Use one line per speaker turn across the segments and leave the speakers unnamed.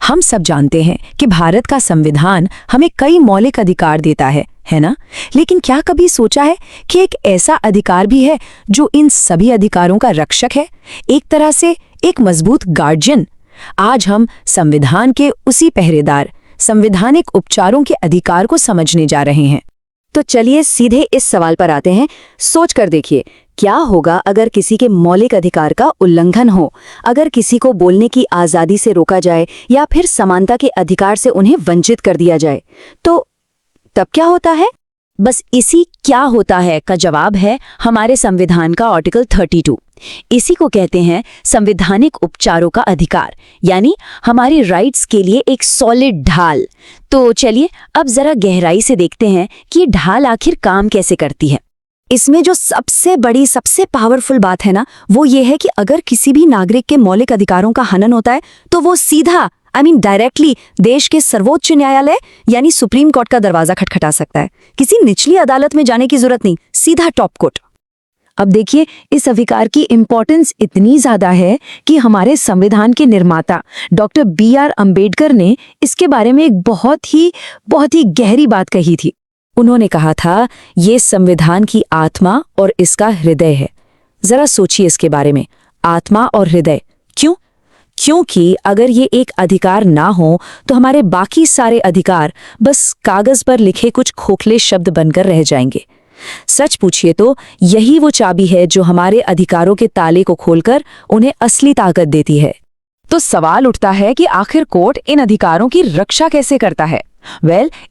हम सब जानते हैं कि भारत का संविधान हमें कई मौलिक अधिकार देता है ना? लेकिन क्या कभी सोचा है कि एक ऐसा अधिकार भी है जो इन सभी अधिकारों का रक्षक है, एक तरह से एक मजबूत गार्जियन? आज हम संविधान के उसी पहरेदार, संवैधानिक उपचारों के अधिकार को समझने जा रहे हैं।
तो चलिए सीधे इस सवाल पर आते हैं। सोच कर देखिए, क्या होगा अगर किसी के मौलिक अधिकार का उल्लंघन हो, अगर किसी को बोलने की आज़ादी से रोका जाए या फिर समानता के अधिकार से उन्हें वंचित कर दिया जाए, तो तब क्या होता है? बस इसी क्या होता है का जवाब है हमारे संविधान का आर्टिकल 32। इसी को कहते हैं संवैधानिक उपचारों का अधिकार, यानी हमारी राइट्स के लिए एक सॉलिड ढाल। तो चलिए अब जरा गहराई से देखते हैं कि ये ढाल आखिर काम कैसे करती है। इसमें जो सबसे बड़ी, सबसे पावरफुल बात है ना, वो ये है कि अगर किसी भी नागरिक के मौलिक अधिकारों का हनन होता है तो वो सीधा डायरेक्टली देश के सर्वोच्च न्यायालय यानी सुप्रीम कोर्ट का दरवाजा खटखटा सकता है। किसी निचली अदालत में जाने की जरूरत नहीं, सीधा टॉप कोर्ट। अब देखिए, इस अधिकार की इंपॉर्टेंस इतनी ज्यादा है कि हमारे संविधान के निर्माता डॉक्टर B.R. अम्बेडकर ने इसके बारे में एक बहुत ही गहरी बात कही थी। उन्होंने कहा था, ये संविधान की आत्मा और इसका हृदय है। जरा सोचिए इसके बारे में, आत्मा और हृदय। क्यों? क्योंकि अगर ये एक अधिकार ना हो तो हमारे बाकी सारे अधिकार बस कागज पर लिखे कुछ खोखले शब्द बनकर रह जाएंगे। सच पूछिए तो यही वो चाबी है जो हमारे अधिकारों के ताले को खोलकर उन्हें असली ताकत देती है।
तो सवाल उठता है कि आखिर कोर्ट इन अधिकारों की रक्षा कैसे करता है?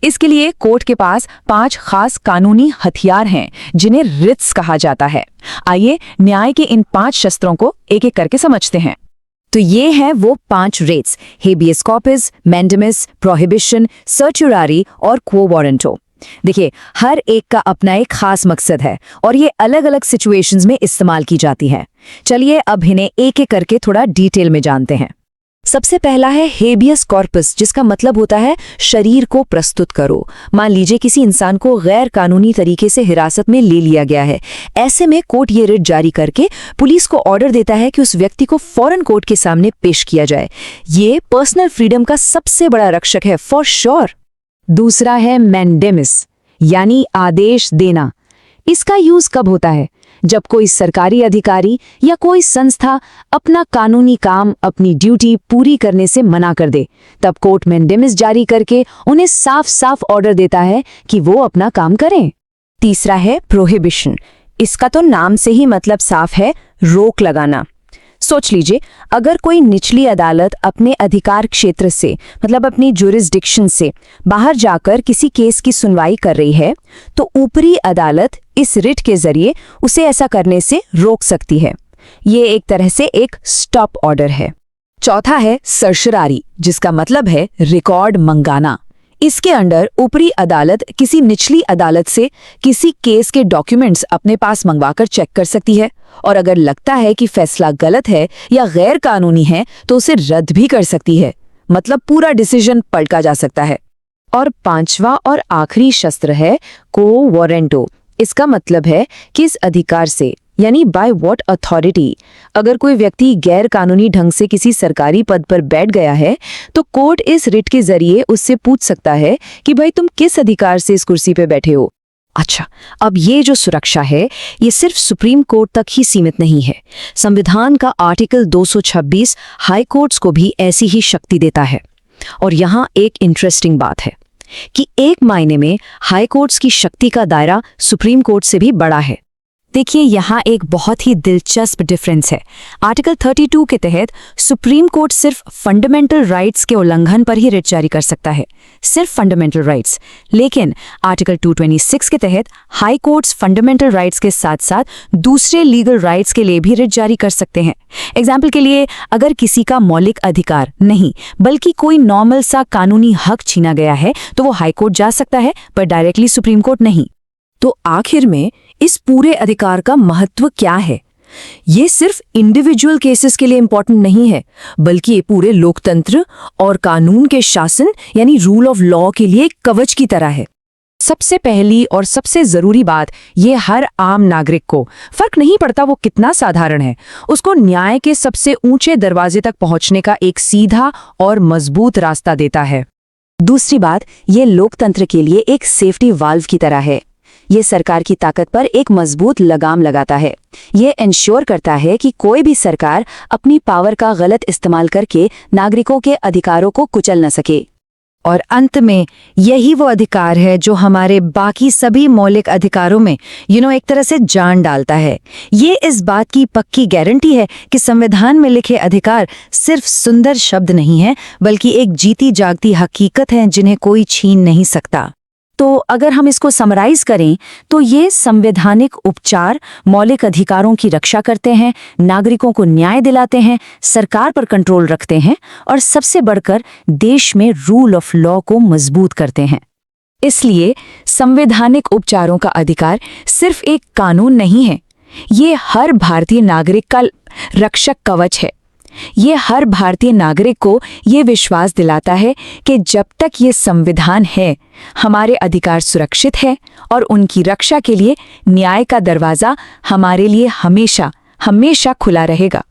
इसके लिए कोर्ट के पास 5 खास कानूनी हथियार हैं जिन्हें रिट्स कहा जाता है। आइए न्याय के इन 5 शस्त्रों को एक एक करके समझते हैं। तो ये हैं वो 5 रिट्स: हेबियस कॉर्पस, मैंडेमिस, प्रोहिबिशन, सर्चुरारी और क्वो वारंटो। देखिए, हर एक का अपना एक खास मकसद है और ये अलग अलग सिचुएशंस में इस्तेमाल की जाती है। चलिए अब इन्हें एक एक करके थोड़ा डिटेल में जानते हैं। सबसे पहला है हेबियस कॉर्पस, जिसका मतलब होता है शरीर को प्रस्तुत करो। मान लीजिए किसी इंसान को गैर कानूनी तरीके से हिरासत में ले लिया गया है। ऐसे में कोर्ट ये रिट जारी करके पुलिस को ऑर्डर देता है कि उस व्यक्ति को फौरन कोर्ट के सामने पेश किया जाए। ये पर्सनल फ्रीडम का सबसे बड़ा रक्षक है, फॉर श्योर। दूसरा है मैंडेमिस, यानी आदेश देना। इसका यूज कब होता है? जब कोई सरकारी अधिकारी या कोई संस्था अपना कानूनी काम, अपनी ड्यूटी पूरी करने से मना कर दे, तब कोर्ट मैंडेमिस जारी करके उन्हें साफ साफ ऑर्डर देता है कि वो अपना काम करें। तीसरा है प्रोहिबिशन। इसका तो नाम से ही मतलब साफ है, रोक लगाना। सोच लीजिए, अगर कोई निचली अदालत अपने अधिकार क्षेत्र से, मतलब अपनी जुरिस्डिक्शन से बाहर जाकर किसी केस की सुनवाई कर रही है, तो ऊपरी अदालत इस रिट के जरिए उसे ऐसा करने से रोक सकती है। ये एक तरह से एक स्टॉप ऑर्डर है। चौथा है सर्शरारी, जिसका मतलब है रिकॉर्ड मंगाना। इसके अंडर ऊपरी अदालत किसी निचली अदालत से किसी केस के डॉक्यूमेंट्स अपने पास मंगवाकर चेक कर सकती है और अगर लगता है कि फैसला गलत है या गैर कानूनी है तो उसे रद्द भी कर सकती है। मतलब पूरा डिसीजन पलटा जा सकता है। और 5वां और आखिरी शस्त्र है क्वो वारंटो। इसका मतलब है कि इस अधिकार से, यानी बाय व्हाट अथॉरिटी, अगर कोई व्यक्ति गैर कानूनी ढंग से किसी सरकारी पद पर बैठ गया है तो कोर्ट इस रिट के जरिए उससे पूछ सकता है कि भाई तुम किस अधिकार से इस कुर्सी पे बैठे हो। अच्छा, अब ये जो सुरक्षा है ये सिर्फ सुप्रीम कोर्ट तक ही सीमित नहीं है। संविधान का आर्टिकल 226 हाई कोर्ट्स को भी ऐसी ही शक्ति देता है। और यहाँ एक इंटरेस्टिंग बात है कि एक मायने में हाई कोर्ट्स की शक्ति का दायरा सुप्रीम कोर्ट से भी बड़ा है। देखिए, यहाँ एक बहुत ही दिलचस्प डिफरेंस है। आर्टिकल 32 के तहत सुप्रीम कोर्ट सिर्फ फंडामेंटल राइट्स के उल्लंघन पर ही रिट जारी कर सकता है, सिर्फ फंडामेंटल राइट्स। लेकिन आर्टिकल 226 के तहत हाई कोर्ट्स फंडामेंटल राइट्स के साथ साथ दूसरे लीगल राइट्स के लिए भी रिट जारी कर सकते हैं। एग्जाम्पल के लिए, अगर किसी का मौलिक अधिकार नहीं बल्कि कोई नॉर्मल सा कानूनी हक छीना गया है तो वो हाई कोर्ट जा सकता है, पर डायरेक्टली सुप्रीम कोर्ट नहीं। तो आखिर में इस पूरे अधिकार का महत्व क्या है? ये सिर्फ इंडिविजुअल केसेस के लिए इंपॉर्टेंट नहीं है, बल्कि ये पूरे लोकतंत्र और कानून के शासन यानी रूल ऑफ लॉ के लिए एक कवच की तरह है। सबसे पहली और सबसे जरूरी बात, ये हर आम नागरिक को, फर्क नहीं पड़ता वो कितना साधारण है, उसको न्याय के सबसे ऊंचे दरवाजे तक पहुंचने का एक सीधा और मजबूत रास्ता देता है।
दूसरी बात, ये लोकतंत्र के लिए एक सेफ्टी वाल्व की तरह है। ये सरकार की ताकत पर एक मजबूत लगाम लगाता है। ये इंश्योर करता है कि कोई भी सरकार अपनी पावर का गलत इस्तेमाल करके नागरिकों के अधिकारों को कुचल न सके। और अंत में यही वो अधिकार है जो हमारे बाकी सभी मौलिक अधिकारों में एक तरह से जान डालता है। ये इस बात की पक्की गारंटी है कि संविधान में लिखे अधिकार सिर्फ सुंदर शब्द नहीं है, बल्कि एक जीती जागती हकीकत है जिन्हें कोई छीन नहीं सकता। तो अगर हम इसको समराइज करें तो ये संवैधानिक उपचार मौलिक अधिकारों की रक्षा करते हैं, नागरिकों को न्याय दिलाते हैं, सरकार पर कंट्रोल रखते हैं और सबसे बढ़कर देश में रूल ऑफ लॉ को मजबूत करते हैं। इसलिए संवैधानिक उपचारों का अधिकार सिर्फ एक कानून नहीं है, ये हर भारतीय नागरिक का रक्षक कवच है। ये हर भारतीय नागरिक को ये विश्वास दिलाता है कि जब तक ये संविधान है, हमारे अधिकार सुरक्षित है और उनकी रक्षा के लिए न्याय का दरवाज़ा हमारे लिए हमेशा हमेशा खुला रहेगा।